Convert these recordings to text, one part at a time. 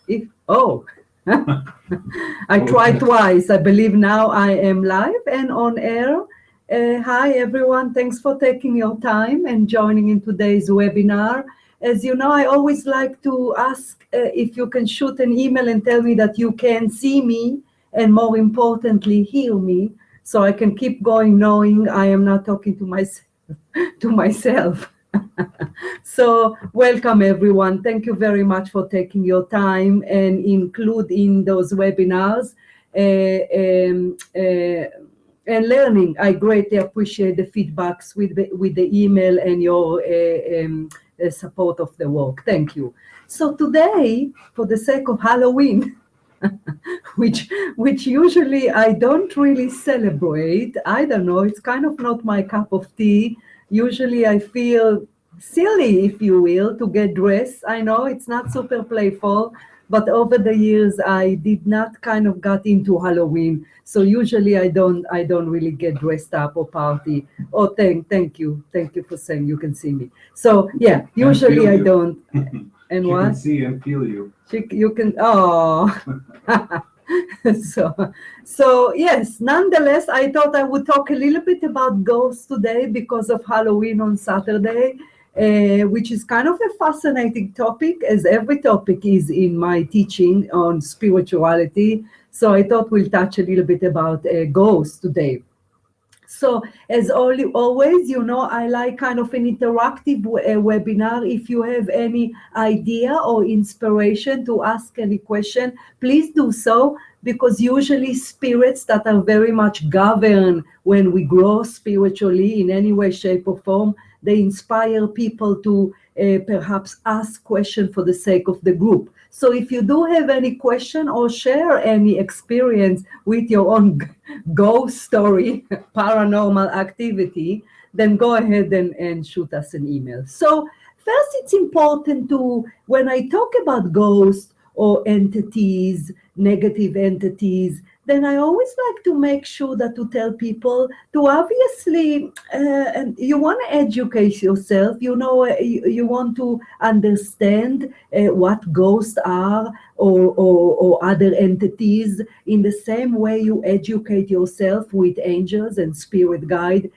Oh, I tried twice. I believe now I am live and on air. Hi, everyone. Thanks for taking your time and joining in today's webinar. As you know, I always like to ask if you can shoot an email and tell me that you can see me and, more importantly, hear me, so I can keep going knowing I am not talking to myself. To myself. So welcome everyone. Thank you very much for taking your time and include in those webinars and learning. I greatly appreciate the feedbacks with the email and your support of the work. Thank you. So today, for the sake of Halloween, which usually I don't really celebrate. I don't know, it's kind of not my cup of tea. Usually I feel silly, if you will, to get dressed. I know it's not super playful, but over the years I did not kind of got into Halloween. So usually I don't really get dressed up or party. Oh, thank you. Thank you for saying you can see me. So yeah, usually I don't. And She what? can see and feel you. You can, oh. So yes, nonetheless, I thought I would talk a little bit about ghosts today because of Halloween on Saturday, which is kind of a fascinating topic, as every topic is in my teaching on spirituality. So I thought we'll touch a little bit about ghosts today. So as always, you know, I like kind of an interactive webinar. If you have any idea or inspiration to ask any question, please do so, because usually spirits that are very much governed when we grow spiritually in any way, shape or form, they inspire people to perhaps ask questions for the sake of the group. So if you do have any question or share any experience with your own ghost story, paranormal activity, then go ahead and shoot us an email. So first, it's important to, when I talk about ghosts or entities, negative entities, then I always like to make sure that to tell people to obviously, and you want to educate yourself, you know, you want to understand what ghosts are, or other entities, in the same way you educate yourself with angels and spirit guide.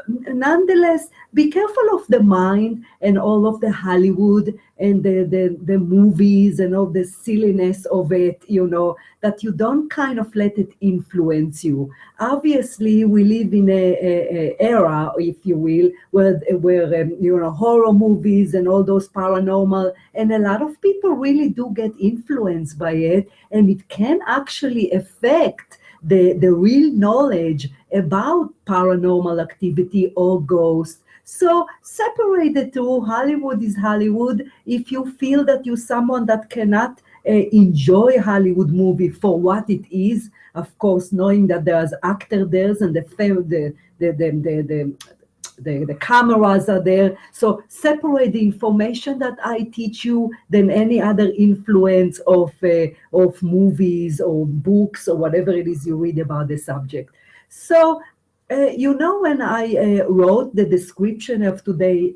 Nonetheless, be careful of the mind and all of the Hollywood and the movies and all the silliness of it, you know, that you don't kind of let it influence you. Obviously, we live in a era, if you will, where you know, horror movies and all those paranormal, and a lot of people really do get influenced by it, and it can actually affect the real knowledge about paranormal activity or ghosts. So separate the two. Hollywood is Hollywood. If you feel that you're someone that cannot enjoy Hollywood movie for what it is, of course, knowing that there's actor there and the cameras are there. So separate the information that I teach you than any other influence of movies or books or whatever it is you read about the subject. So you know, when I wrote the description of today's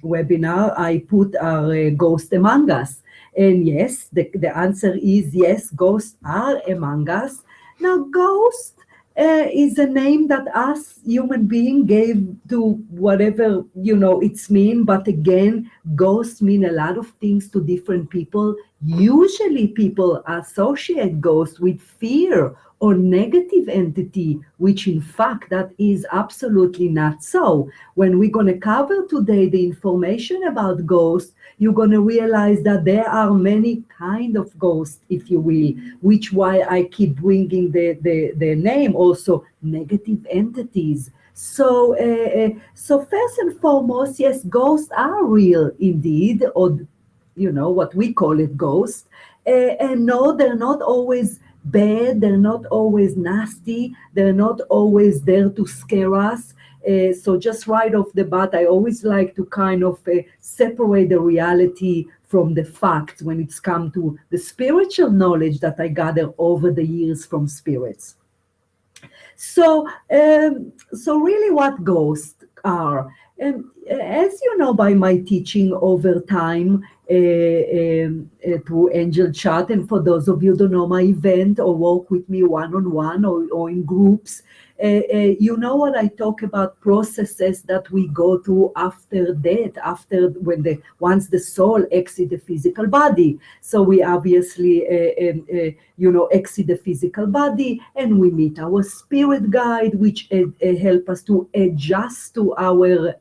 webinar, I put our ghost among us. And yes, the answer is yes, ghosts are among us. Now, ghost is a name that us human being gave to whatever, you know, it's mean. But again, ghosts mean a lot of things to different people. Usually people associate ghosts with fear or negative entity, which in fact that is absolutely not so. When we're going to cover today the information about ghosts, you're going to realize that there are many kind of ghosts, if you will, which why I keep bringing the name also, negative entities. So first and foremost, yes, ghosts are real indeed, or you know what we call it, ghosts. And no, they're not always bad, they're not always nasty, they're not always there to scare us. So just right off the bat, I always like to kind of separate the reality from the facts when it's come to the spiritual knowledge that I gather over the years from spirits. So really what ghosts are, as you know by my teaching over time, through Angel Chat. And for those of you who don't know my event or work with me one-on-one or in groups, you know what I talk about, processes that we go through after death, after once the soul exit the physical body. So we obviously exit the physical body, and we meet our spirit guide, which help us to adjust to our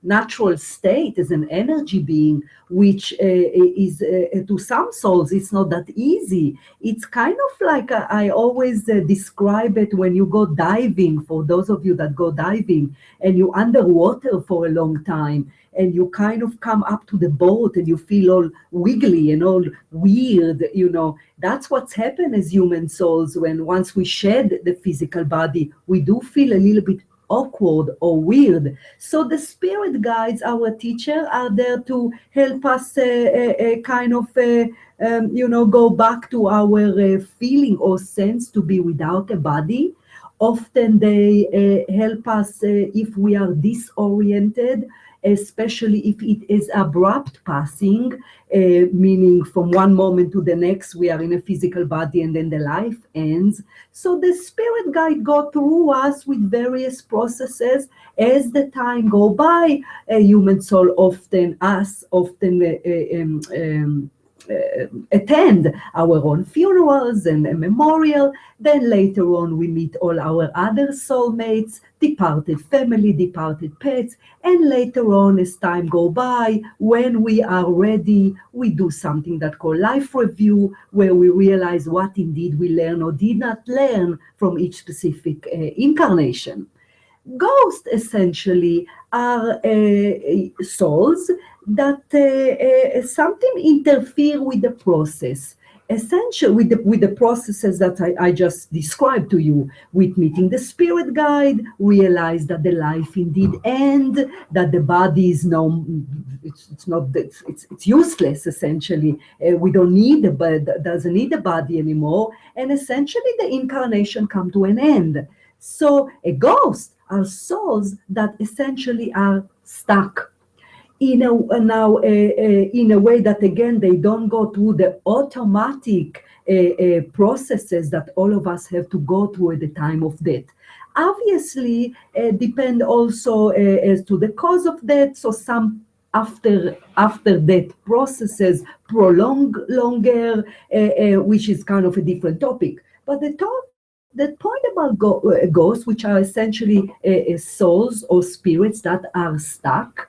natural state as an energy being, which is to some souls it's not that easy. It's kind of like I always describe it when you go diving, for those of you that go diving and you underwater for a long time, and you kind of come up to the boat and you feel all wiggly and all weird, that's what's happened as human souls. When once we shed the physical body, we do feel a little bit awkward or weird. So the spirit guides, our teacher, are there to help us go back to our feeling or sense to be without a body. Often they help us if we are disoriented, especially if it is abrupt passing, meaning from one moment to the next we are in a physical body and then the life ends. So the spirit guide go through us with various processes as the time go by. A human soul often attend our own funerals and a memorial. Then later on we meet all our other soulmates, departed family, departed pets, and later on as time go by, when we are ready, we do something that called life review, where we realize what indeed we learn or did not learn from each specific incarnation. Ghosts essentially are souls that something interfere with the process, essentially with the processes that I just described to you, with meeting the spirit guide, realize that the life indeed end, that the body is no, it's useless essentially. We don't need doesn't need the body anymore, and essentially the incarnation come to an end. So a ghost are souls that essentially are stuck in a way that, again, they don't go through the automatic processes that all of us have to go through at the time of death. Obviously, depend also as to the cause of death. So some after death processes prolong longer, which is kind of a different topic. But the point about ghosts, which are essentially souls or spirits that are stuck,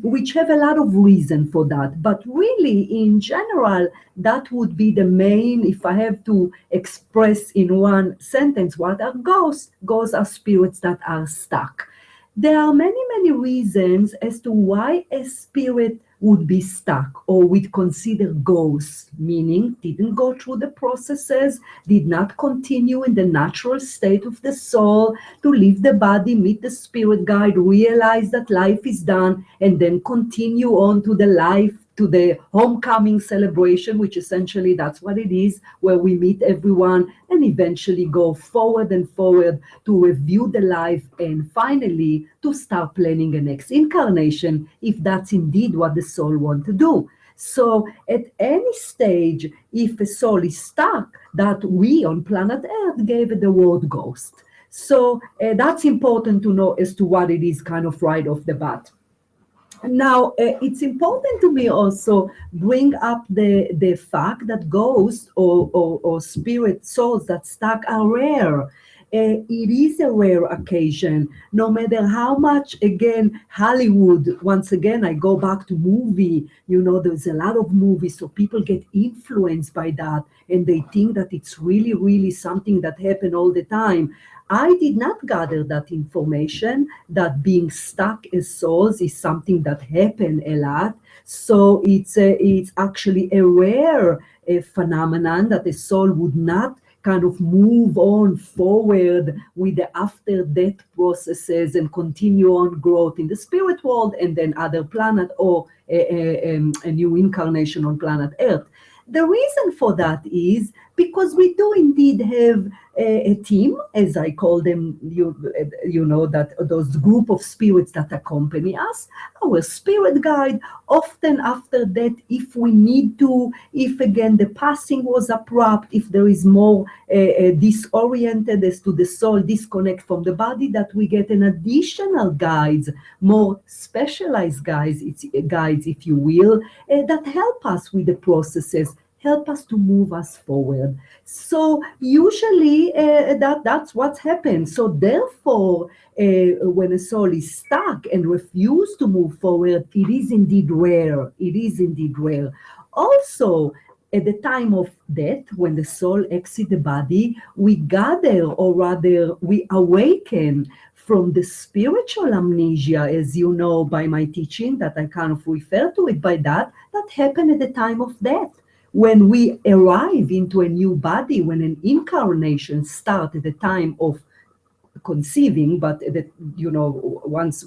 which have a lot of reason for that. But really, in general, that would be the main, if I have to express in one sentence, what are ghosts? Ghosts are spirits that are stuck. There are many, many reasons as to why a spirit would be stuck or would consider ghosts, meaning didn't go through the processes, did not continue in the natural state of the soul to leave the body, meet the spirit guide, realize that life is done, and then continue on to the life, to the homecoming celebration, which essentially that's what it is, where we meet everyone and eventually go forward and forward to review the life and finally to start planning a next incarnation, if that's indeed what the soul wants to do. So at any stage, if a soul is stuck, that we on planet Earth gave it the word ghost. So that's important to know as to what it is, kind of right off the bat. Now, it's important to me also bring up the fact that ghosts or spirit souls that stuck are rare. It is a rare occasion, no matter how much, again, Hollywood, once again, I go back to movie, there's a lot of movies, so people get influenced by that, and they think that it's really, really something that happened all the time. I did not gather that information, that being stuck as souls is something that happened a lot. So it's actually a rare phenomenon that a soul would not kind of move on forward with the after death processes and continue on growth in the spirit world and then other planet or a new incarnation on planet Earth. The reason for that is because we do indeed have a team, as I call them, you know, that those group of spirits that accompany us, our spirit guide. Often after that, if we need to, if again the passing was abrupt, if there is more disoriented as to the soul, disconnect from the body, that we get an additional guides, more specialized guides, if you will, that help us with the processes, help us to move us forward. So usually that's what happens. So therefore, when a soul is stuck and refuses to move forward, it is indeed rare. It is indeed rare. Also, at the time of death, when the soul exits the body, we gather, or rather we awaken from the spiritual amnesia, as you know by my teaching, that I kind of refer to it by that happened at the time of death. When we arrive into a new body, when an incarnation starts at the time of conceiving, but you know, once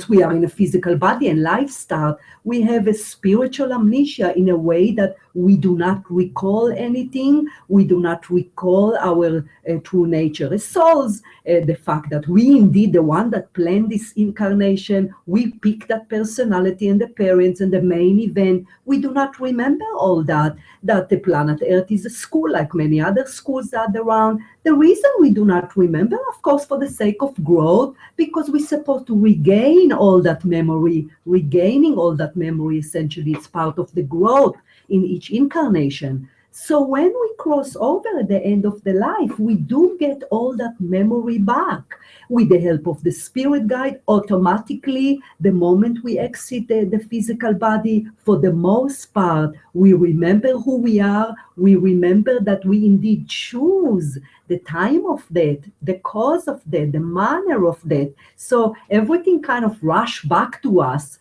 we are in a physical body and life start, we have a spiritual amnesia in a way that we do not recall anything. We do not recall our true nature as souls. The fact that we indeed the one that planned this incarnation, we pick that personality and the parents and the main event. We do not remember all that the planet Earth is a school like many other schools that are around. The reason we do not remember, of course, for the sake of growth, because we're supposed to regain all that memory. Regaining all that memory essentially is part of the growth in each incarnation. So when we cross over at the end of the life, we do get all that memory back. With the help of the spirit guide, automatically, the moment we exit the physical body, for the most part, we remember who we are. We remember that we indeed choose the time of death, the cause of death, the manner of death. So everything kind of rush back to us.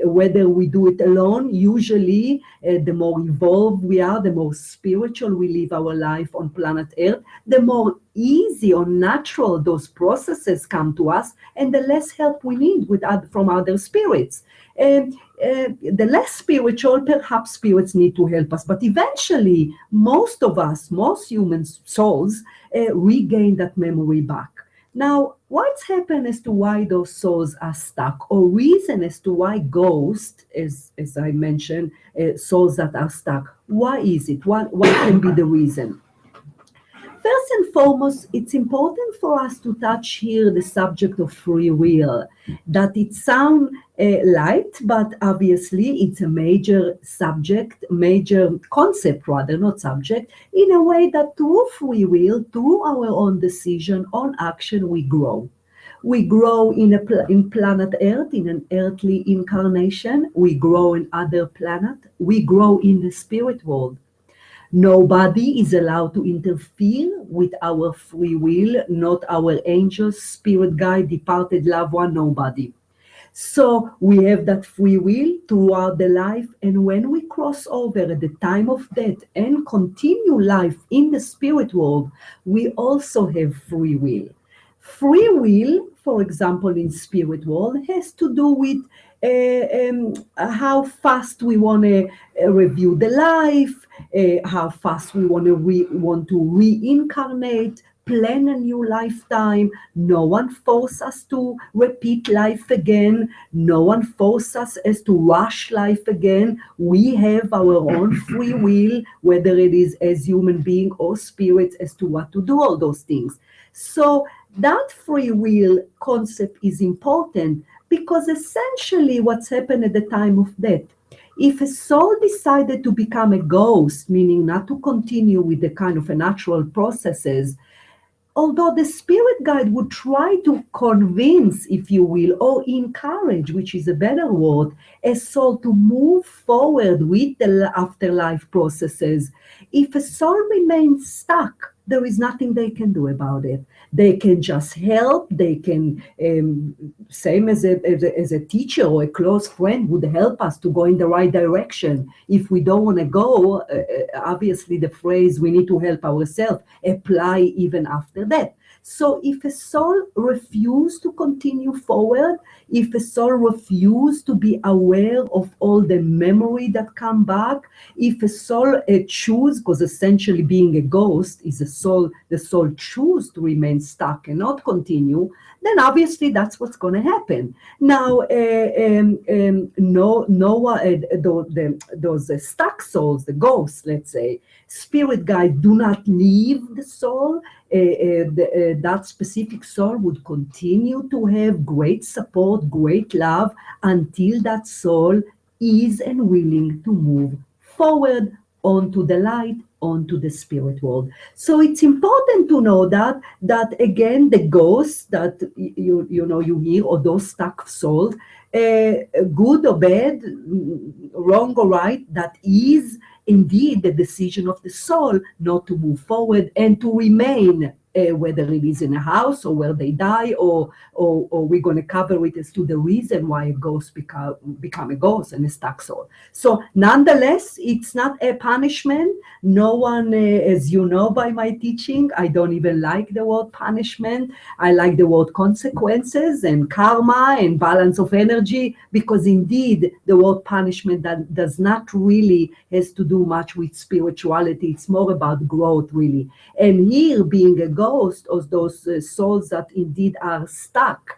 Whether we do it alone, usually the more evolved we are, the more spiritual we live our life on planet Earth, the more easy or natural those processes come to us, and the less help we need from other spirits. The less spiritual, perhaps spirits need to help us, but eventually most of us, most human souls, regain that memory back. Now, what's happened as to why those souls are stuck, or reason as to why ghosts, as I mentioned, souls that are stuck, why is it? What can be the reason? First and foremost, it's important for us to touch here the subject of free will. That it sounds light, but obviously it's a major subject, major concept rather, not subject, in a way that through free will, through our own decision, on action, we grow. We grow in planet Earth, in an earthly incarnation. We grow in other planet. We grow in the spirit world. Nobody is allowed to interfere with our free will, not our angels, spirit guide, departed loved one, nobody. So we have that free will throughout the life, and when we cross over at the time of death and continue life in the spirit world, we also have free will. Free will, for example, in spirit world, has to do with how fast we want to review the life, how fast we want to reincarnate, plan a new lifetime. No one forces us to repeat life again. No one forces us as to rush life again. We have our own free will, whether it is as human being or spirits, as to what to do, all those things. So that free will concept is important, because essentially what's happened at the time of death, if a soul decided to become a ghost, meaning not to continue with the kind of a natural processes, although the spirit guide would try to convince, if you will, or encourage, which is a better word, a soul to move forward with the afterlife processes, if a soul remains stuck, there is nothing they can do about it. They can just help. They can, same as a teacher or a close friend would help us to go in the right direction. If we don't want to go, obviously the phrase "we need to help ourselves" apply even after that. So if a soul refuses to continue forward, if a soul refuses to be aware of all the memory that come back, if a soul choose, because essentially being a ghost is the soul choose to remain stuck and not continue, then obviously that's what's going to happen. Now, those stuck souls, the ghosts, let's say, spirit guides do not leave the soul. That specific soul would continue to have great support, great love, until that soul is and willing to move forward onto the light, onto the spirit world. So it's important to know that again, the ghosts that you hear, or those stuck souls, good or bad, wrong or right, that is indeed the decision of the soul not to move forward and to remain, whether it is in a house or where they die, or we're going to cover it as to the reason why a ghost become a ghost and a stuck soul. So nonetheless, it's not a punishment. No one, as you know by my teaching, I don't even like the word punishment. I like the word consequences and karma and balance of energy, because indeed the word punishment that does not really has to do much with spirituality. It's more about growth, really. And here, being a ghost, or those souls that indeed are stuck,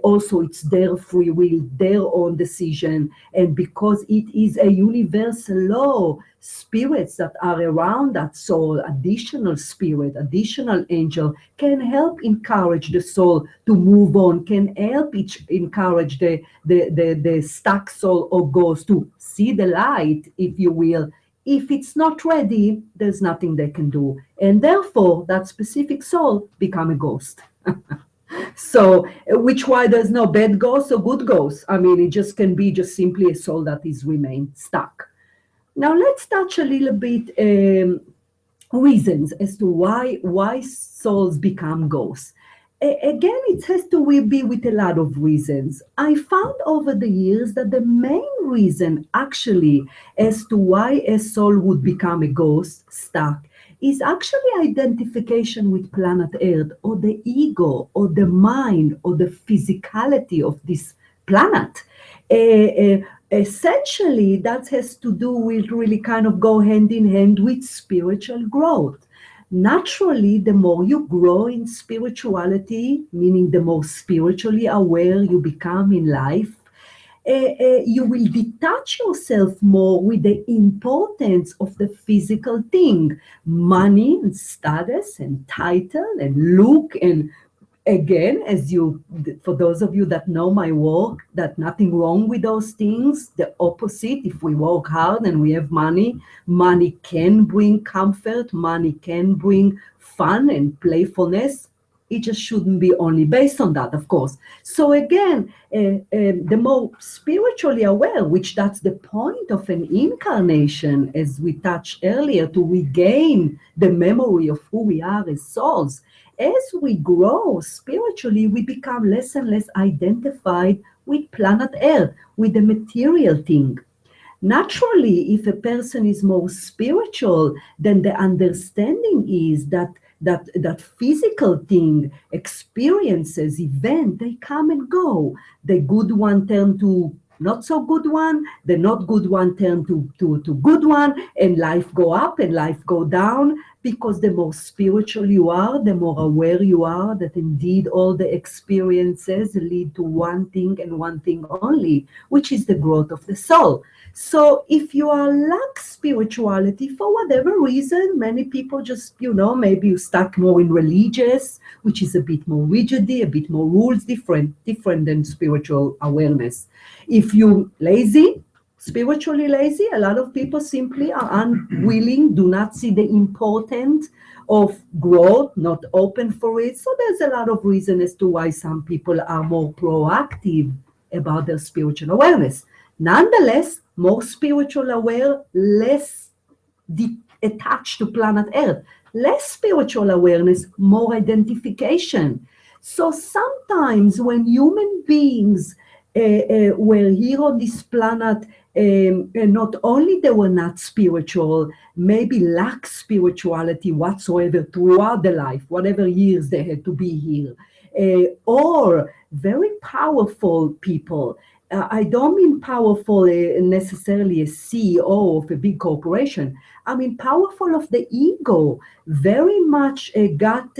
also it's their free will, their own decision. And because it is a universal law, spirits that are around that soul, additional spirit, additional angel, can help encourage the soul to move on, can help encourage the stuck soul or ghost to see the light, if you will. If it's not ready, there's nothing they can do. And therefore, that specific soul become a ghost. So, which why there's no bad ghost or good ghost. I mean, it just can be just simply a soul that is remained stuck. Now, let's touch a little bit reasons as to why souls become ghosts. Again, it has to be with a lot of reasons. I found over the years that the main reason actually as to why a soul would become a ghost stuck is actually identification with planet Earth, or the ego, or the mind, or the physicality of this planet. Essentially, that has to do with really kind of go hand in hand with spiritual growth. Naturally, the more you grow in spirituality, meaning the more spiritually aware you become in life, you will detach yourself more with the importance of the physical thing, money and status and title and look. And again, for those of you that know my work, that nothing wrong with those things. The opposite, if we work hard and we have money, money can bring comfort, money can bring fun and playfulness. It just shouldn't be only based on that, of course. So again, the more spiritually aware, which that's the point of an incarnation, as we touched earlier, to regain the memory of who we are as souls. As we grow spiritually, we become less and less identified with planet Earth, with the material thing. Naturally, if a person is more spiritual, then the understanding is that physical thing, experiences, event, they come and go. The good one turn to not so good one, the not good one turn to good one, and life go up and life go down, because the more spiritual you are, the more aware you are that indeed all the experiences lead to one thing and one thing only, which is the growth of the soul. So if you are lack spirituality for whatever reason, many people just, maybe you stuck more in religious, which is a bit more rigidity, a bit more rules, different than spiritual awareness. If you lazy, spiritually lazy, a lot of people simply are unwilling, do not see the importance of growth, not open for it. So there's a lot of reason as to why some people are more proactive about their spiritual awareness. Nonetheless, more spiritual aware, less attached to planet Earth. Less spiritual awareness, more identification. So sometimes when human beings were here on this planet And not only they were not spiritual, maybe lack spirituality whatsoever throughout the life, whatever years they had to be here, or very powerful people. I don't mean powerful necessarily a CEO of a big corporation. I mean powerful of the ego, very much got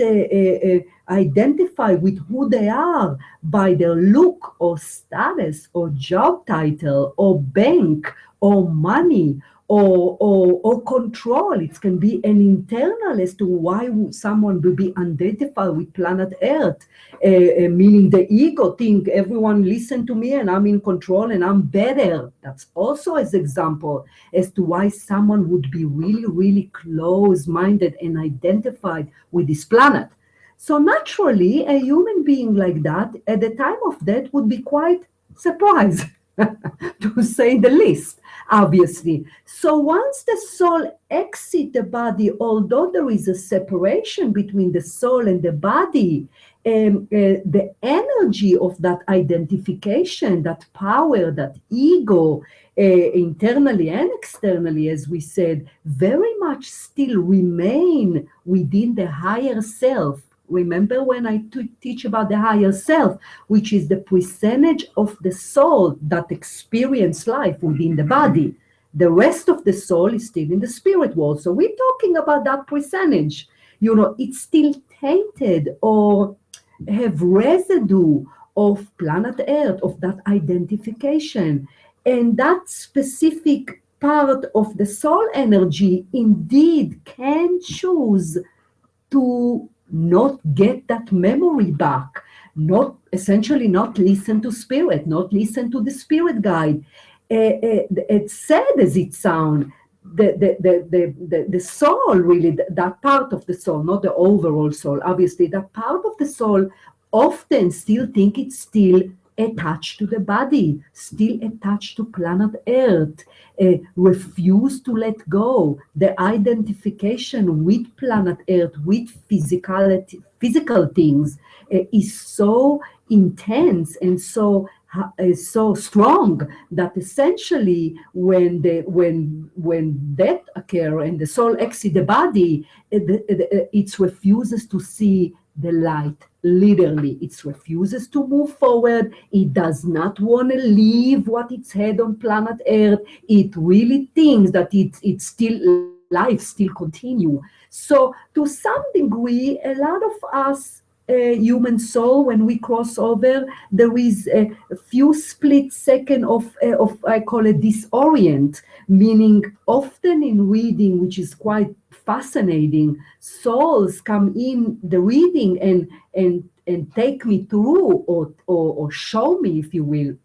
identified with who they are by their look or status or job title or bank or money or control. It can be an internal as to why would someone will be identified with planet Earth, meaning the ego think everyone listen to me and I'm in control and I'm better. That's also as example as to why someone would be really, really close-minded and identified with this planet. So naturally, a human being like that at the time of death would be quite surprised, to say the least, obviously. So once the soul exits the body, although there is a separation between the soul and the body, the energy of that identification, that power, that ego, internally and externally, as we said, very much still remain within the higher self. Remember when I teach about the higher self, which is the percentage of the soul that experience life within the body. The rest of the soul is still in the spirit world. So we're talking about that percentage. It's still tainted or have residue of planet Earth, of that identification. And that specific part of the soul energy indeed can choose to not get that memory back, not essentially not listen to spirit, not listen to the spirit guide. It's sad as it sounds, the soul really, that part of the soul, not the overall soul, obviously, that part of the soul often still think it's still attached to the body, still attached to planet Earth, refuse to let go. The identification with planet Earth, with physical things, is so intense and so strong that essentially when death occurs and the soul exits the body, it refuses to see the light. Literally, it refuses to move forward. It does not want to leave what it's had on planet Earth. It really thinks that it's still life still continue. So to some degree, a lot of us human soul, when we cross over, there is a few split second of I call it disorient, meaning often in reading, which is quite fascinating, souls come in the reading and take me through or show me, if you will,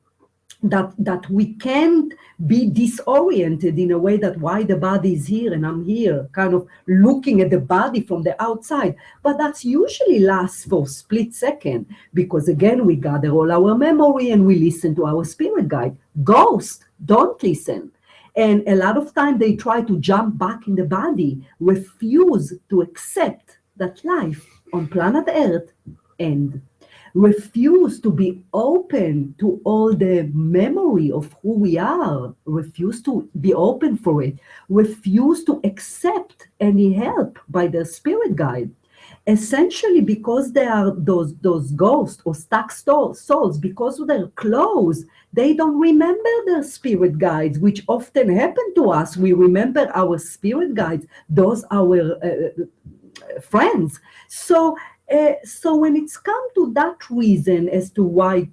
that we can't be disoriented in a way that why the body is here and I'm here, kind of looking at the body from the outside. But that's usually lasts for split second, because again, we gather all our memory and we listen to our spirit guide. Ghosts don't listen. And a lot of time they try to jump back in the body, refuse to accept that life on planet Earth ends, refuse to be open to all the memory of who we are, refuse to be open for it, refuse to accept any help by their spirit guide. Essentially, because they are those ghosts or stuck souls, because they're closed, they don't remember their spirit guides, which often happen to us. We remember our spirit guides, those our friends. So when it's come to that reason as to why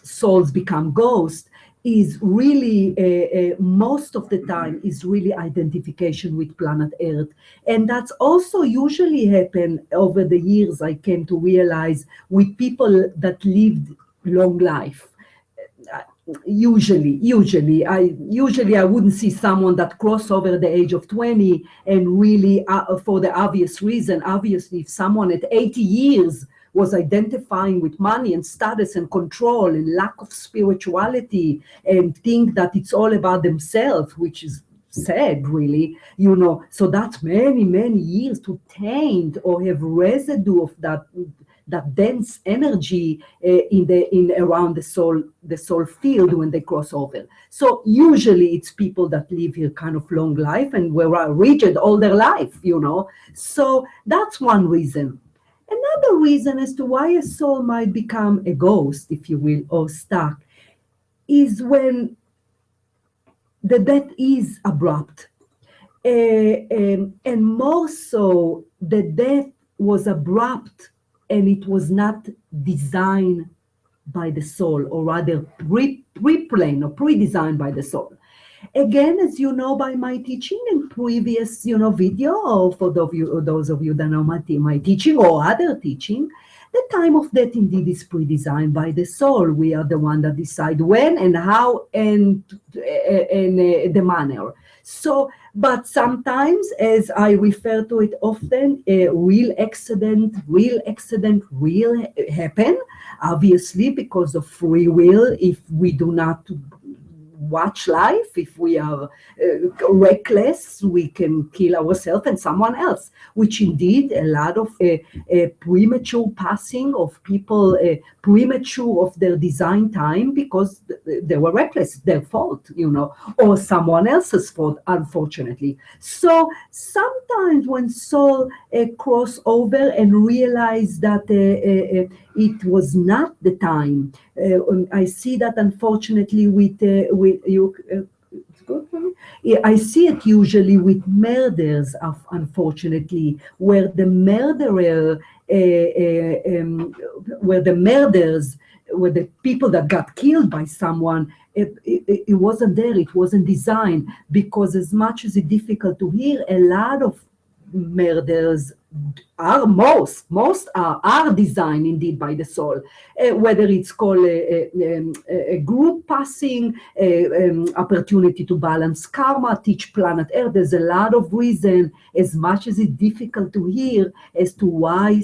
souls become ghosts, is really most of the time is really identification with planet Earth. And that's also usually happened over the years, I came to realize, with people that lived long life. Usually I wouldn't see someone that crossed over the age of 20 and really for the obvious reason. Obviously, if someone at 80 years was identifying with money and status and control and lack of spirituality and think that it's all about themselves, which is sad, really, so that's many years to taint or have residue of that dense energy in around the soul field when they cross over. So usually it's people that live here kind of long life and were rigid all their life, So that's one reason. Another reason as to why a soul might become a ghost, if you will, or stuck, is when the death is abrupt. And more so, the death was abrupt and it was not designed by the soul, or rather pre-planned or pre-designed by the soul. Again, as you know by my teaching in previous, video, or for those of you that know my teaching or other teaching, the time of death indeed is pre-designed by the soul. We are the one that decide when and how and the manner. So, but sometimes, as I refer to it often, a real accident will happen, obviously because of free will. If we do not watch life, if we are reckless, we can kill ourselves and someone else, which indeed a lot of premature passing of people, premature of their design time because they were reckless, their fault, or someone else's fault, unfortunately. So sometimes when soul cross over and realize that it was not the time, I see that unfortunately with you. It's good for me. Yeah, I see it usually with murders, unfortunately, where the people that got killed by someone, it wasn't there, it wasn't designed, because as much as it's difficult to hear, a lot of murders are most are designed indeed by the soul, whether it's called a group passing, opportunity to balance karma, teach planet Earth. There's a lot of reason, as much as it's difficult to hear, as to why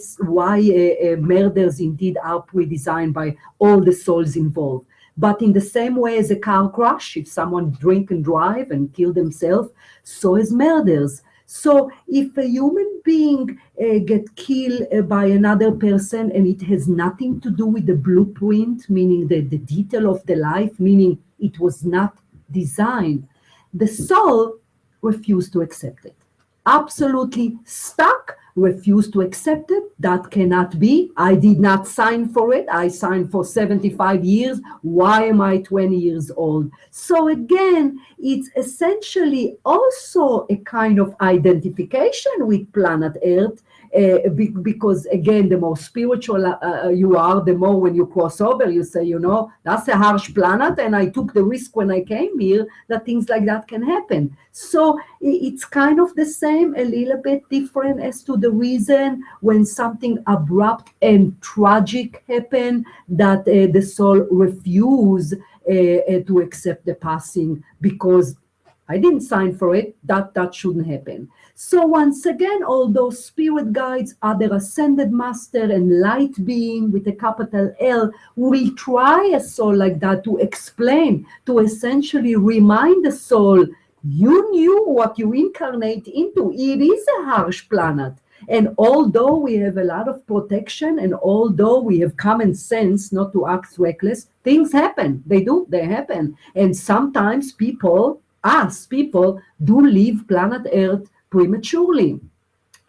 murders indeed are pre-designed by all the souls involved. But in the same way as a car crash, if someone drink and drive and kill themselves, so is murders. So if a human being get killed by another person and it has nothing to do with the blueprint, meaning the detail of the life, meaning it was not designed, the soul refused to accept it. Absolutely stuck, refused to accept it. That cannot be. I did not sign for it. I signed for 75 years. Why am I 20 years old? So again, it's essentially also a kind of identification with planet Earth, because again, the more spiritual you are, the more when you cross over, you say, that's a harsh planet, and I took the risk when I came here that things like that can happen. So it's kind of the same, a little bit different as to the reason when something abrupt and tragic happen, that the soul refuse to accept the passing, because I didn't sign for it, that shouldn't happen. So once again, although spirit guides, other ascended master and light being with a capital L will try a soul like that to explain, to essentially remind the soul, you knew what you incarnate into. It is a harsh planet. And although we have a lot of protection, and although we have common sense not to act reckless, things happen. They happen. And sometimes people do leave planet Earth prematurely,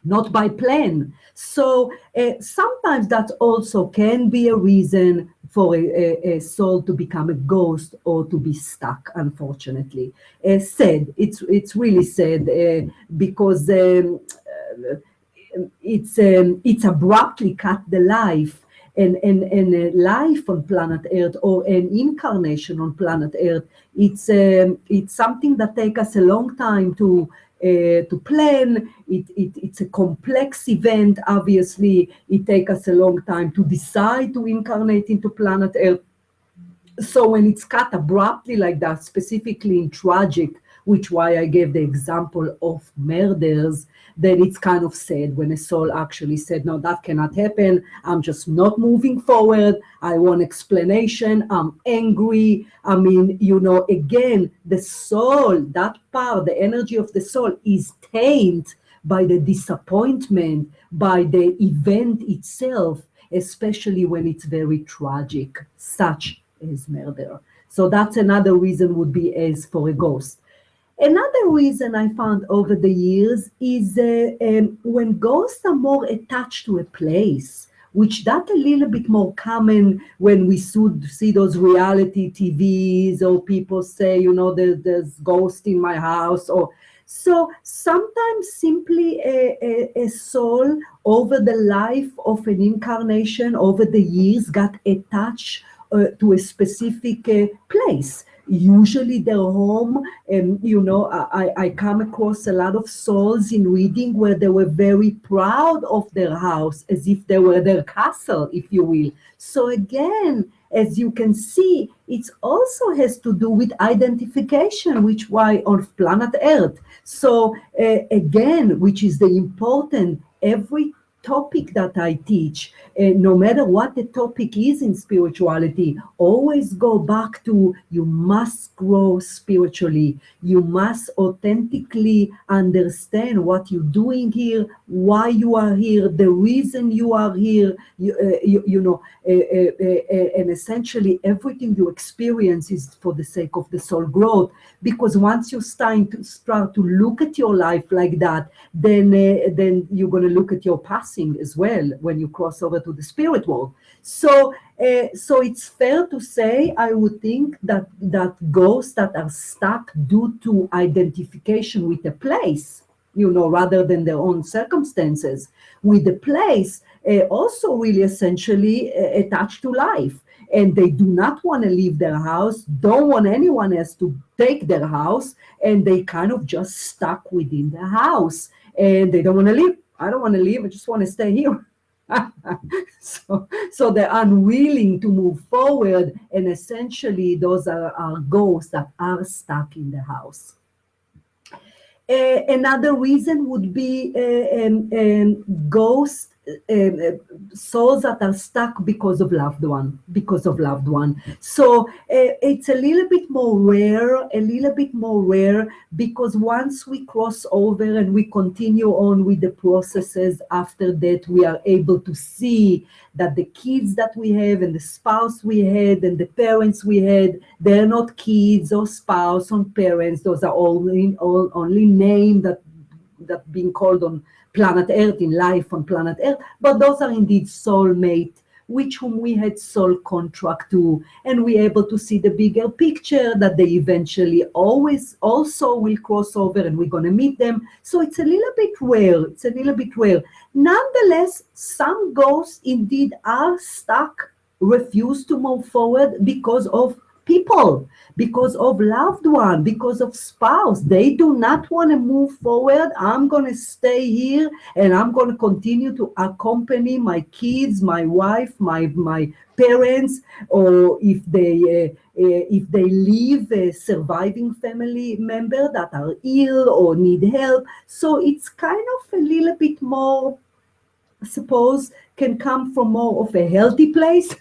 not by plan. So sometimes that also can be a reason for a soul to become a ghost or to be stuck, unfortunately. Sad. It's really sad, because it's abruptly cut the life. And a life on planet Earth, or an incarnation on planet Earth, it's something that takes us a long time to plan. It's a complex event. Obviously, it takes us a long time to decide to incarnate into planet Earth. So when it's cut abruptly like that, specifically in tragic, which why I gave the example of murders, then it's kind of sad when a soul actually said, no, that cannot happen. I'm just not moving forward. I want explanation. I'm angry. I mean, again, the soul, that part, the energy of the soul is tainted by the disappointment, by the event itself. especially when it's very tragic, such as murder. So that's another reason would be as for a ghost. Another reason I found over the years is when ghosts are more attached to a place, which that a little bit more common when we see those reality TVs or people say, there's ghost in my house. Or so sometimes simply a soul over the life of an incarnation over the years got attached to a specific place, usually their home. And I come across a lot of souls in reading where they were very proud of their house, as if they were their castle, if you will. So again, as you can see, it also has to do with identification, which why on planet Earth. So again, which is the important, every topic that I teach, no matter what the topic is in spirituality, always go back to you must grow spiritually. You must authentically understand what you're doing here, why you are here, the reason you are here, and essentially everything you experience is for the sake of the soul growth. Because once you start to look at your life like that, then you're going to look at your passing as well when you cross over to the spirit world. So it's fair to say, I would think, that ghosts that are stuck due to identification with a place, rather than their own circumstances, with the place, also really essentially attached to life. And they do not want to leave their house, don't want anyone else to take their house, and they kind of just stuck within the house. And they don't want to leave. I don't want to leave, I just want to stay here. So they're unwilling to move forward, and essentially those are ghosts that are stuck in the house. Another reason would be ghosts, souls that are stuck because of loved one. So it's a little bit more rare, because once we cross over and we continue on with the processes after that, we are able to see that the kids that we have and the spouse we had and the parents we had, they're not kids or spouse or parents. Those are only names that being called on planet Earth, in life on planet Earth, but those are indeed soulmate, whom we had soul contract to, and we're able to see the bigger picture that they eventually always also will cross over and we're going to meet them. So it's a little bit rare. Nonetheless, some ghosts indeed are stuck, refuse to move forward because of people, because of loved one, because of spouse. They do not want to move forward. I'm going to stay here and I'm going to continue to accompany my kids, my wife, my parents, or if they leave a surviving family member that are ill or need help. So it's kind of a little bit more, I suppose, can come from more of a healthy place.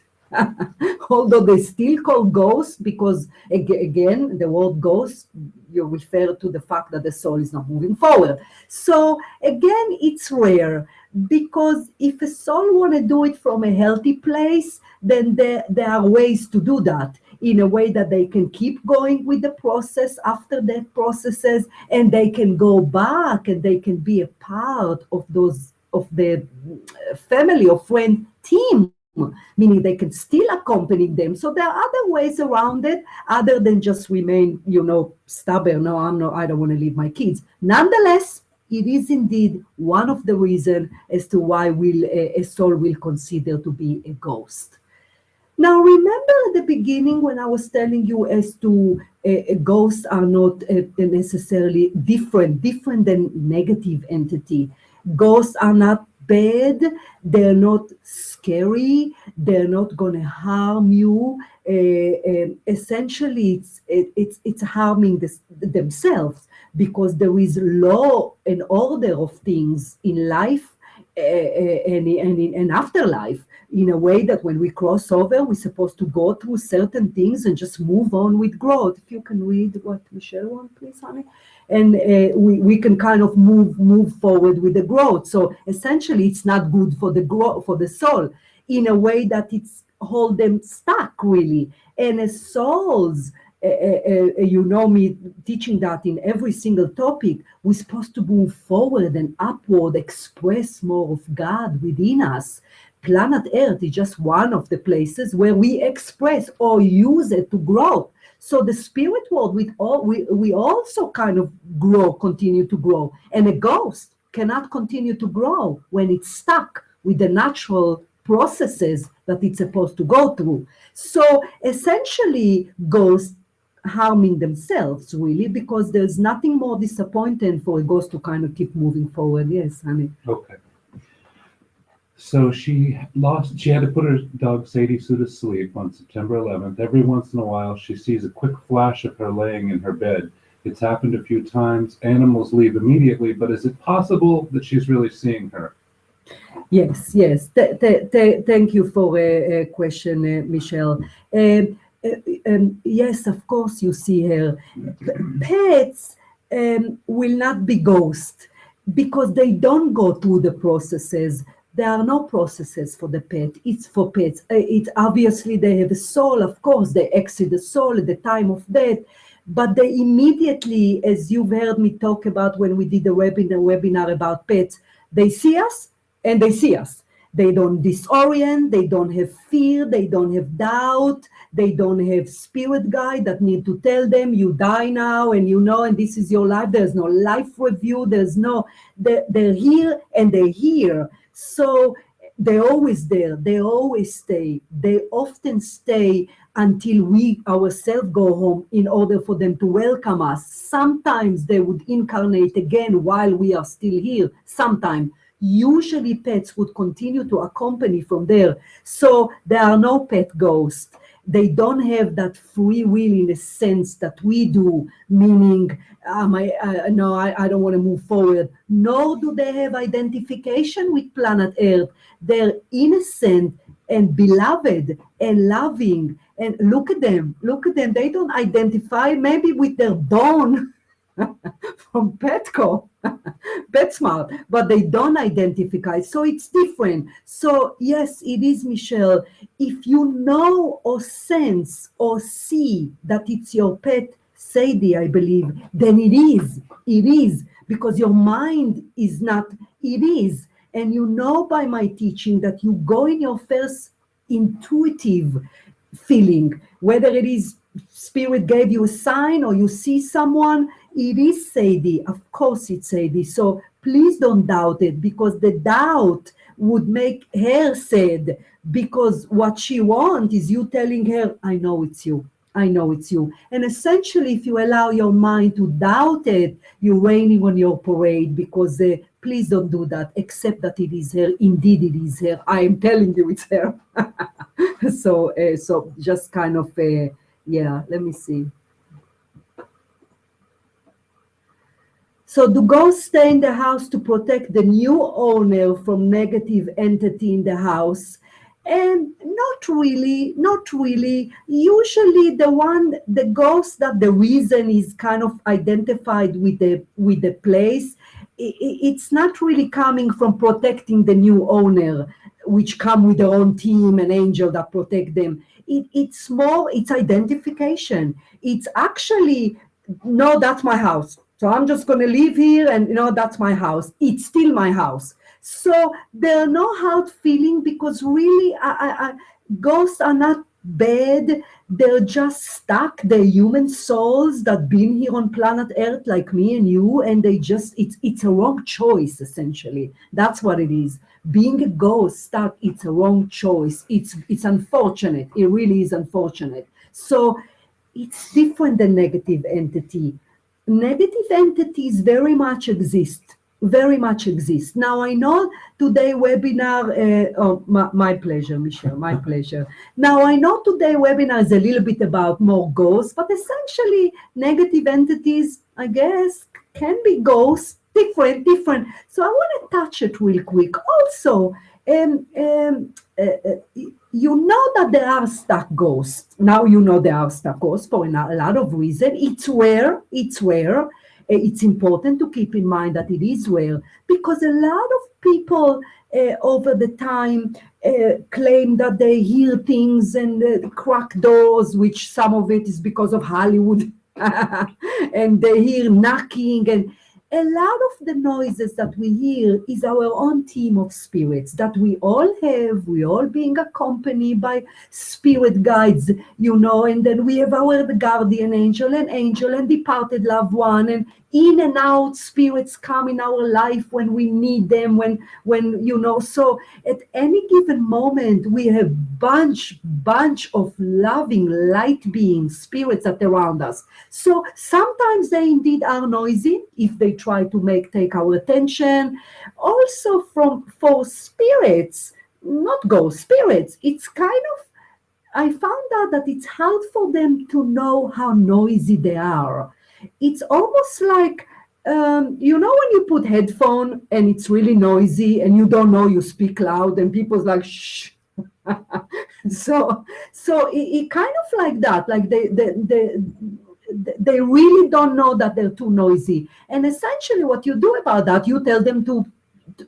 Although they still call ghosts, because again, the word ghost, you refer to the fact that the soul is not moving forward. So again, it's rare, because if a soul want to do it from a healthy place, then there are ways to do that in a way that they can keep going with the process after that processes, and they can go back and they can be a part of the family or friend team, meaning they can still accompany them. So there are other ways around it other than just remain, stubborn. No, I don't want to leave my kids. Nonetheless, it is indeed one of the reasons as to why a soul will consider to be a ghost. Now, remember at the beginning when I was telling you as to ghosts are not necessarily different than negative entity. Ghosts are not bad, they're not scary, they're not going to harm you. Essentially, it's harming themselves, because there is law and order of things in life and in afterlife, in a way that when we cross over, we're supposed to go through certain things and just move on with growth. If you can read what Michelle wants, please, honey. And we can kind of move forward with the growth. So essentially, it's not good for the growth, for the soul. in a way that it's hold them stuck really. And as souls, you know me teaching that in every single topic, we're supposed to move forward and upward, express more of God within us. Planet Earth is just one of the places where we express or use it to grow. So the spirit world, we also kind of grow, continue to grow. And a ghost cannot continue to grow when it's stuck with the natural processes that it's supposed to go through. So essentially, ghosts harming themselves really, because there's nothing more disappointing for a ghost to kind of keep moving forward. Yes, honey. Okay. So she had to put her dog Sadie Sue to sleep on September 11th. Every once in a while, she sees a quick flash of her laying in her bed. It's happened a few times. Animals leave immediately, but is it possible that she's really seeing her? Yes, yes. Thank you for a question, Michelle. Yes, of course you see her. Pets will not be ghosts because they don't go through the processes. There are no processes for the pet. It's for pets. It obviously they have a soul. Of course, they exit the soul at the time of death, but they immediately, as you've heard me talk about when we did the webinar about pets, they see us and they see us. They don't disorient, they don't have fear, they don't have doubt, they don't have spirit guide that need to tell them you die now and you know, and this is your life. There's no life review, they're here and they're here. So they're always there, they always stay. They often stay until we ourselves go home in order for them to welcome us. Sometimes they would incarnate again while we are still here, sometimes. Usually pets would continue to accompany from there. So there are no pet ghosts. They don't have that free will in the sense that we do, meaning, no, I don't want to move forward. Nor do they have identification with planet Earth. They're innocent and beloved and loving. And look at them. They don't identify maybe with their dawn from Petco, PetSmart, but they don't identify. So it's different. So yes, it is, Michelle. If you know or sense or see that it's your pet, Sadie, I believe, then it is. It is, because your mind is not, it is. And you know by my teaching that you go in your first intuitive feeling, whether it is spirit gave you a sign or you see someone, it is Sadie. Of course it's Sadie. So please don't doubt it, because the doubt would make her sad, because what she wants is you telling her, I know it's you. I know it's you. And essentially, if you allow your mind to doubt it, you're raining on your parade, because please don't do that, except that it is her. Indeed, it is her. I am telling you it's her. So just kind of, yeah, let me see. So do ghosts stay in the house to protect the new owner from negative entity in the house? And not really. Usually the ghost that the reason is kind of identified with the place, it's not really coming from protecting the new owner, which come with their own team and angel that protect them. It's more, it's identification. It's actually, no, that's my house. So I'm just going to live here and, that's my house. It's still my house. So there are no hard feeling, because really ghosts are not bad. They're just stuck. They're human souls that been here on planet Earth like me and you, and they just, it's a wrong choice, essentially. That's what it is. Being a ghost stuck, it's a wrong choice. It's unfortunate. It really is unfortunate. So it's different than negative entity. Negative entities very much exist. Now, I know today webinar, my pleasure, Michelle, my pleasure. Now, I know today webinar is a little bit about more ghosts, but essentially negative entities, I guess, can be ghosts, different. So I want to touch it real quick. Also, you know that there are stuck ghosts. Now you know there are stuck ghosts for a lot of reasons. It's rare. it's important to keep in mind that it is rare, because a lot of people over the time claim that they hear things and crack doors, which some of it is because of Hollywood, and they hear knocking, and a lot of the noises that we hear is our own team of spirits that we all have. We all being accompanied by spirit guides, and then we have our guardian angel and departed loved one, and in and out spirits come in our life when we need them, when so at any given moment we have bunch of loving light beings, spirits that are around us. So sometimes they indeed are noisy if they try to take our attention. Also for spirits, not ghost spirits, it's kind of, I found out that it's hard for them to know how noisy they are. It's almost like, when you put headphone and it's really noisy and you don't know, you speak loud and people's like, shh. so it kind of like that, like they really don't know that they're too noisy. And essentially what you do about that, you tell them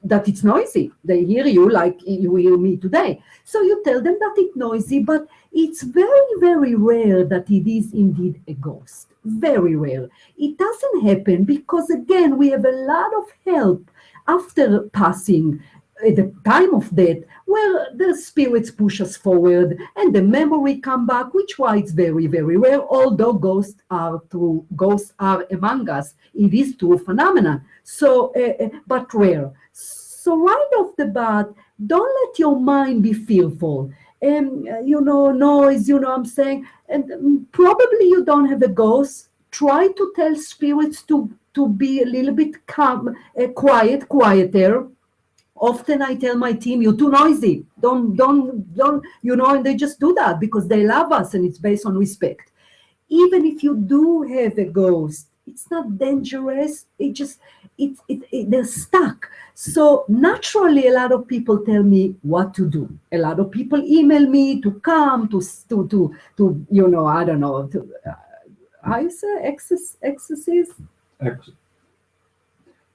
that it's noisy. They hear you like you hear me today. So you tell them that it's noisy, but it's very, very rare that it is indeed a ghost. Very rare. It doesn't happen because, again, we have a lot of help after passing, at the time of death, where the spirits push us forward and the memory come back, which why it's very, very rare, although ghosts are among us. It is true phenomenon. So, but rare. So right off the bat, don't let your mind be fearful. Noise, I'm saying, and probably you don't have a ghost. Try to tell spirits to be a little bit calm, quieter. Often I tell my team, you're too noisy. Don't, and they just do that because they love us and it's based on respect. Even if you do have a ghost, it's not dangerous. They're stuck. So naturally, a lot of people tell me what to do. A lot of people email me to come to I don't know, how you say exercise?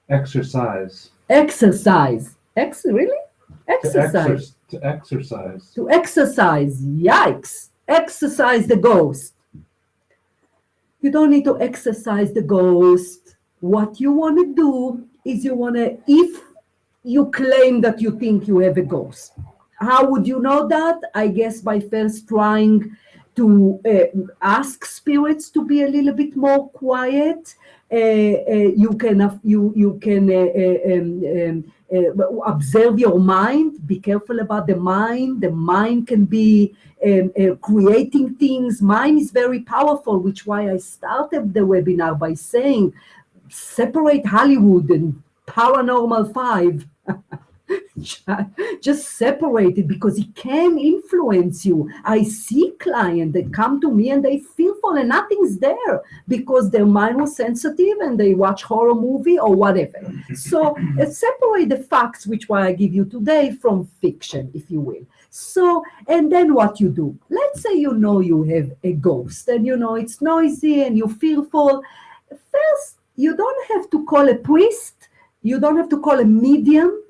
Exercise. Exercise. Really? Exercise. To exercise. To exercise. Yikes. Exercise the ghost. You don't need to exercise the ghost. What you want to do is if you claim that you think you have a ghost. How would you know that? I guess by first trying to ask spirits to be a little bit more quiet. You can observe your mind. Be careful about the mind. The mind can be creating things. Mind is very powerful, which why I started the webinar by saying separate Hollywood and Paranormal 5. Just separate it because it can influence you. I see clients that come to me and they feel full and nothing's there because their mind was sensitive and they watch horror movie or whatever. So separate the facts, which why I give you today, from fiction, if you will. So, and then what you do? Let's say you have a ghost and it's noisy and you're fearful. First, you don't have to call a priest. You don't have to call a medium.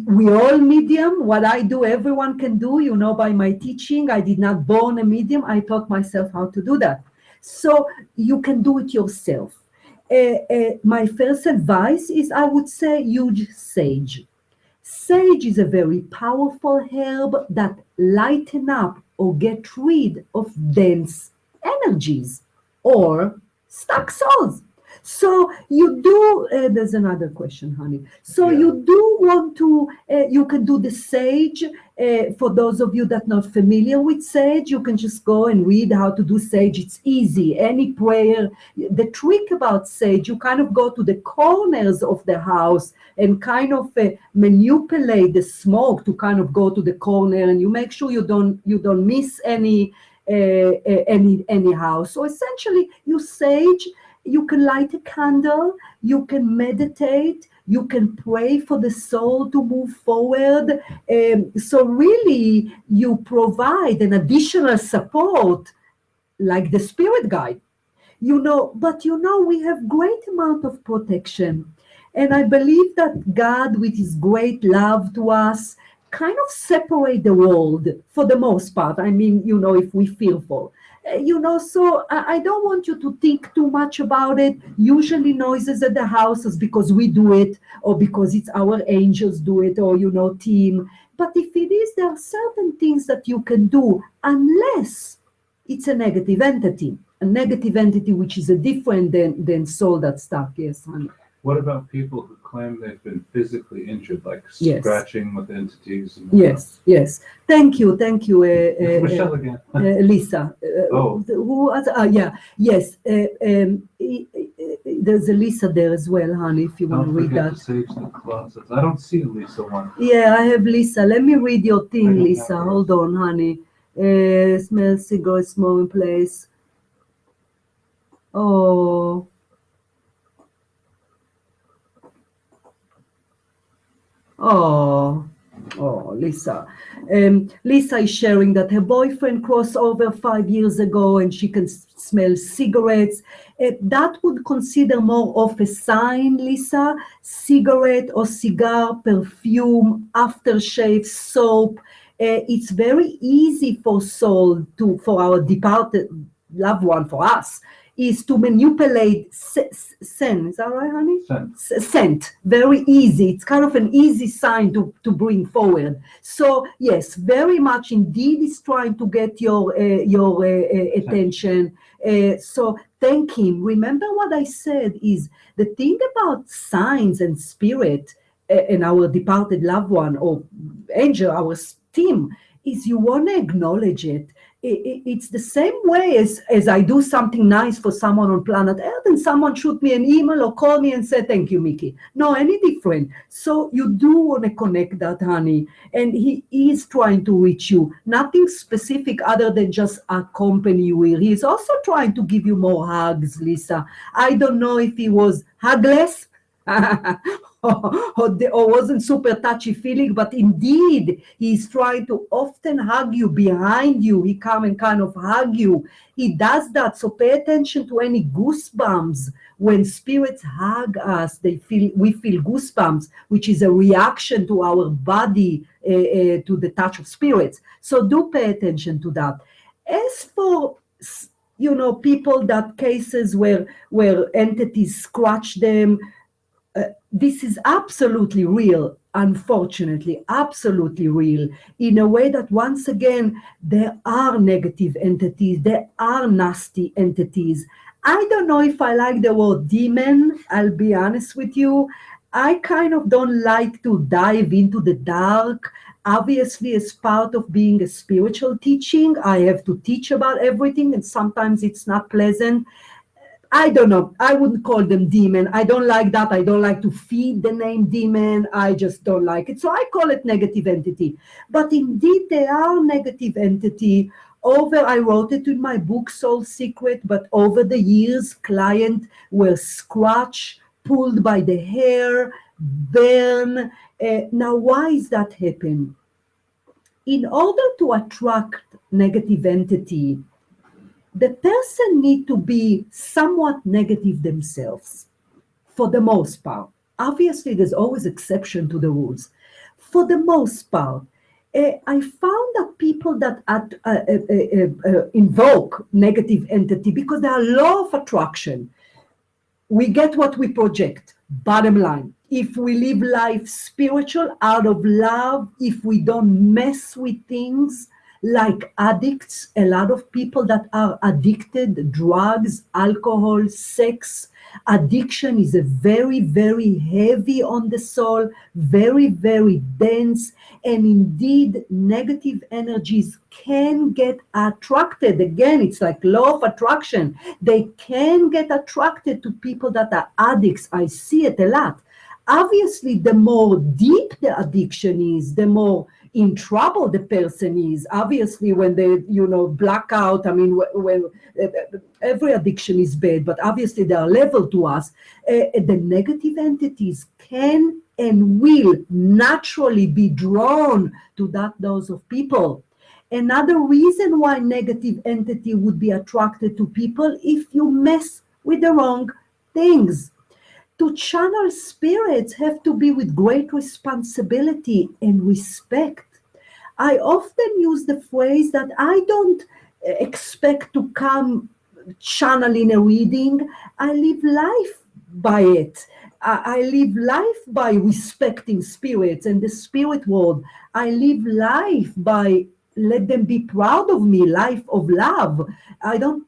We all medium. What I do, everyone can do, by my teaching. I did not born a medium. I taught myself how to do that. So you can do it yourself. My first advice is I would say use sage. Sage is a very powerful herb that lighten up or get rid of dense energies or stuck souls. So you do, there's another question, honey. So you do want to, you can do the sage. For those of you that are not familiar with sage, you can just go and read how to do sage. It's easy, any prayer. The trick about sage, you kind of go to the corners of the house and kind of manipulate the smoke to kind of go to the corner, and you make sure you don't miss any house. So essentially, you sage. You can light a candle, you can meditate, you can pray for the soul to move forward. So really, you provide an additional support like the spirit guide. But we have great amount of protection. And I believe that God, with his great love to us, kind of separate the world for the most part. I mean, if we fearful. So I don't want you to think too much about it. Usually noises at the house is because we do it, or because it's our angels do it, or, team. But if it is, there are certain things that you can do, unless it's a negative entity which is a different than soul that's stuck. Yes, honey. What about people who claim they've been physically injured, like Yes. scratching with entities? And Yes. Thank you. It's Michelle again. Lisa. Oh. Who? Yeah. Yes. There's a Lisa there as well, honey. If you want to Don't read forget that. to sage the closets. I don't see Lisa one. Yeah, I have Lisa. Let me read your I thing, don't Lisa. have her. Hold on, honey. Smell cigarette, smoking place. Oh. Oh, Lisa. Lisa is sharing that her boyfriend crossed over 5 years ago and she can smell cigarettes. That would consider more of a sign, Lisa. Cigarette or cigar, perfume, aftershave, soap. It's very easy for for our departed loved one, for us, is to manipulate scent. Is that right, honey? Scent. Very easy. It's kind of an easy sign to bring forward. So yes, very much indeed is trying to get your attention. So thank him. Remember what I said is the thing about signs and spirit and our departed loved one or angel, our team, is you want to acknowledge it. It's the same way as I do something nice for someone on planet Earth and someone shoot me an email or call me and say, thank you, Mickey. No, any different. So you do want to connect that, honey. And he is trying to reach you. Nothing specific other than just accompany you here. He's also trying to give you more hugs, Lisa. I don't know if he was hugless or wasn't super touchy feeling, but indeed he's trying to often hug you behind you. He come and kind of hug you. He does that. So pay attention to any goosebumps. When spirits hug us, we feel goosebumps, which is a reaction to our body to the touch of spirits. So do pay attention to that. As for people, that cases where entities scratch them, this is absolutely real, unfortunately, absolutely real, in a way that, once again, there are negative entities, there are nasty entities. I don't know if I like the word demon, I'll be honest with you. I kind of don't like to dive into the dark. Obviously, as part of being a spiritual teaching, I have to teach about everything, and sometimes it's not pleasant. I don't know. I wouldn't call them demon. I don't like that. I don't like to feed the name demon. I just don't like it. So I call it negative entity. But indeed, they are negative entity. I wrote it in my book, Soul Secret, but over the years, clients were scratched, pulled by the hair, burn. Now, why is that happen? In order to attract negative entity, the person need to be somewhat negative themselves, for the most part. Obviously, there's always exception to the rules. For the most part, I found that people that invoke negative entity, because they are law of attraction, we get what we project. Bottom line, if we live life spiritual, out of love, if we don't mess with things, like addicts, a lot of people that are addicted, drugs, alcohol, sex, addiction is a very, very heavy on the soul, very, very dense, and indeed negative energies can get attracted. Again, it's like law of attraction. They can get attracted to people that are addicts. I see it a lot. Obviously, the more deep the addiction is, the more in trouble the person is. Obviously, when they, black out, I mean, when every addiction is bad, but obviously there are levels to us. The negative entities can and will naturally be drawn to those of people. Another reason why negative entity would be attracted to people if you mess with the wrong things. To channel spirits have to be with great responsibility and respect. I often use the phrase that I don't expect to come channel in a reading. I live life by it. I live life by respecting spirits and the spirit world. I live life by let them be proud of me, life of love. I don't,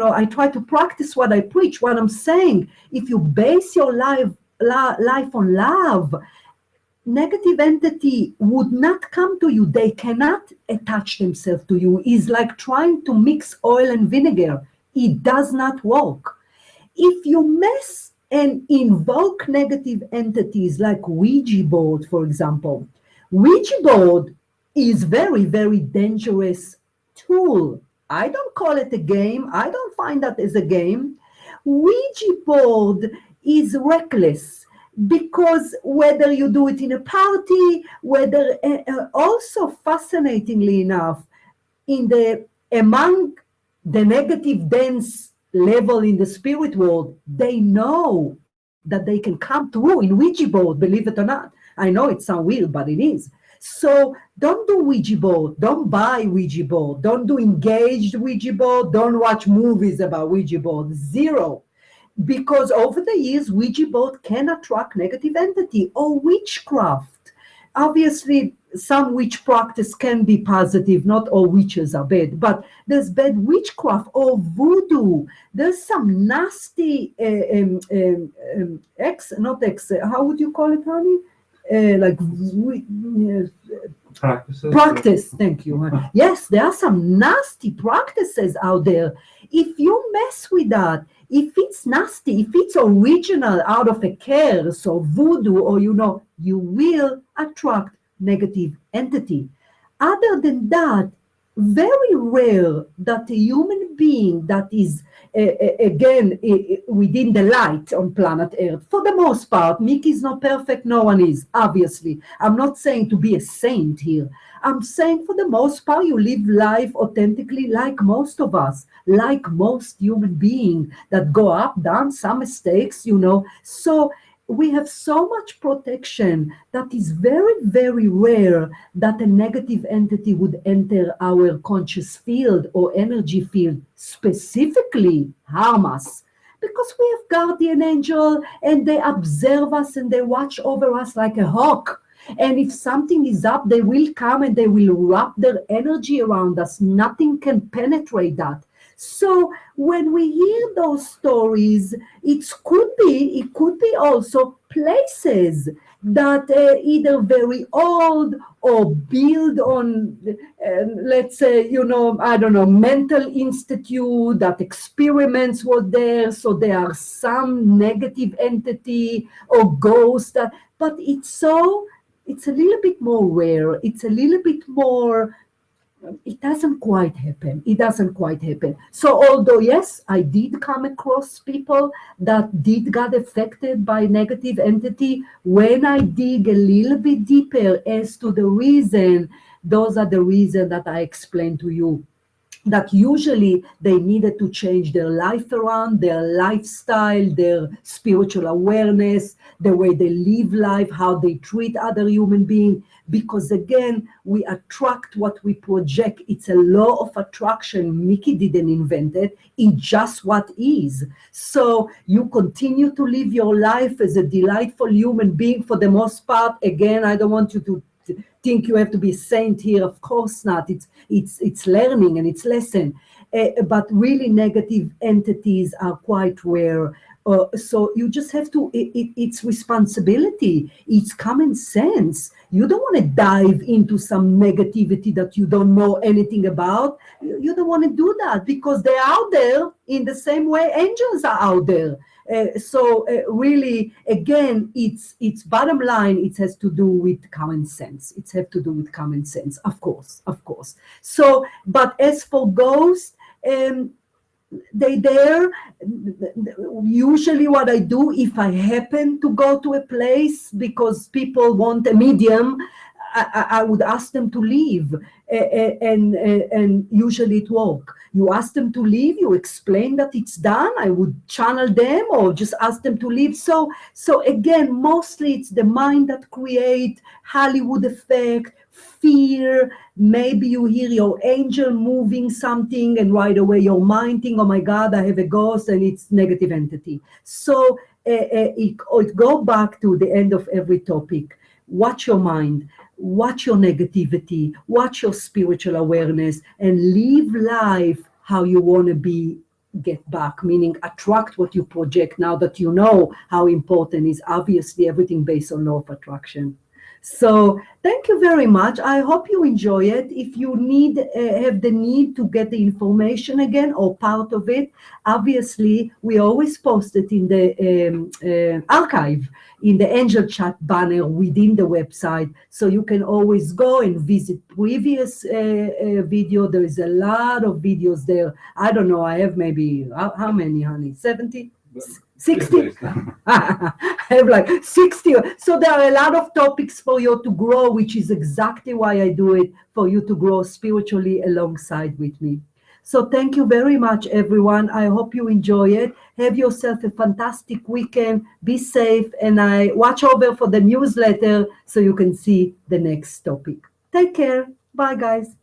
I try to practice what I preach, what I'm saying. If you base your life on love, negative entity would not come to you. They cannot attach themselves to you. It's like trying to mix oil and vinegar. It does not work. If you mess and invoke negative entities like Ouija board, for example, Ouija board is very, very dangerous tool. I don't call it a game. I don't find that as a game. Ouija board is reckless because whether you do it in a party, whether also fascinatingly enough, among the negative dense level in the spirit world, they know that they can come through in Ouija board, believe it or not. I know it sounds weird, but it is. So don't do Ouija board, don't buy Ouija board, don't do engaged Ouija board, don't watch movies about Ouija board, zero. Because over the years, Ouija board can attract negative entity or witchcraft. Obviously, some witch practice can be positive, not all witches are bad, but there's bad witchcraft or voodoo. There's some nasty, how would you call it, honey? Practice, thank you. Yes, there are some nasty practices out there. If you mess with that, if it's nasty, if it's original out of a curse or voodoo, or you will attract negative entity. Other than that, very rare that a human being that is, again, within the light on planet Earth, for the most part, Mickey is not perfect, no one is, obviously. I'm not saying to be a saint here. I'm saying for the most part, you live life authentically like most of us, like most human beings that go up, down, some mistakes, So we have so much protection that is very, very rare that a negative entity would enter our conscious field or energy field, specifically harm us. Because we have guardian angel and they observe us and they watch over us like a hawk. And if something is up, they will come and they will wrap their energy around us. Nothing can penetrate that. So when we hear those stories, it could be also places that either very old or build on, let's say, I don't know, mental institute that experiments were there. So there are some negative entity or ghost but it's a little bit more rare. It's a little bit more, it doesn't quite happen. So although, yes, I did come across people that did get affected by negative entity, when I dig a little bit deeper as to the reason, those are the reasons that I explained to you. That usually they needed to change their life around, their lifestyle, their spiritual awareness, the way they live life, how they treat other human beings. Because again, we attract what we project. It's a law of attraction. Mickey didn't invent it. It's just what is. So you continue to live your life as a delightful human being for the most part. Again, I don't want you to think you have to be a saint here. Of course not. It's learning and it's lesson. But really negative entities are quite rare. So you just have to, it's responsibility. It's common sense. You don't want to dive into some negativity that you don't know anything about. You don't want to do that because they're out there in the same way angels are out there. So really, again, it's bottom line, it has to do with common sense. It has to do with common sense, of course. So, but as for ghosts, they there, usually what I do, if I happen to go to a place because people want a medium, I would ask them to leave, and usually it work. You ask them to leave, you explain that it's done. I would channel them or just ask them to leave. So again, mostly it's the mind that create Hollywood effect, fear. Maybe you hear your angel moving something, and right away your mind think, "Oh my God, I have a ghost," and it's negative entity. So it go back to the end of every topic. Watch your mind, watch your negativity, watch your spiritual awareness, and live life how you want to be get back, meaning attract what you project. Now that you know how important is obviously everything based on law of attraction. So thank you very much. I hope you enjoy it. If you need have the need to get the information again or part of it, obviously we always post it in the archive, in the angel chat banner within the website, so you can always go and visit previous video. There is a lot of videos there. I don't know, I have maybe how many, honey? 70? 60? I have like 60. So there are a lot of topics for you to grow, which is exactly why I do it, for you to grow spiritually alongside with me. So thank you very much, everyone. I hope you enjoy it. Have yourself a fantastic weekend. Be safe, and I watch over for the newsletter so you can see the next topic. Take care. Bye, guys.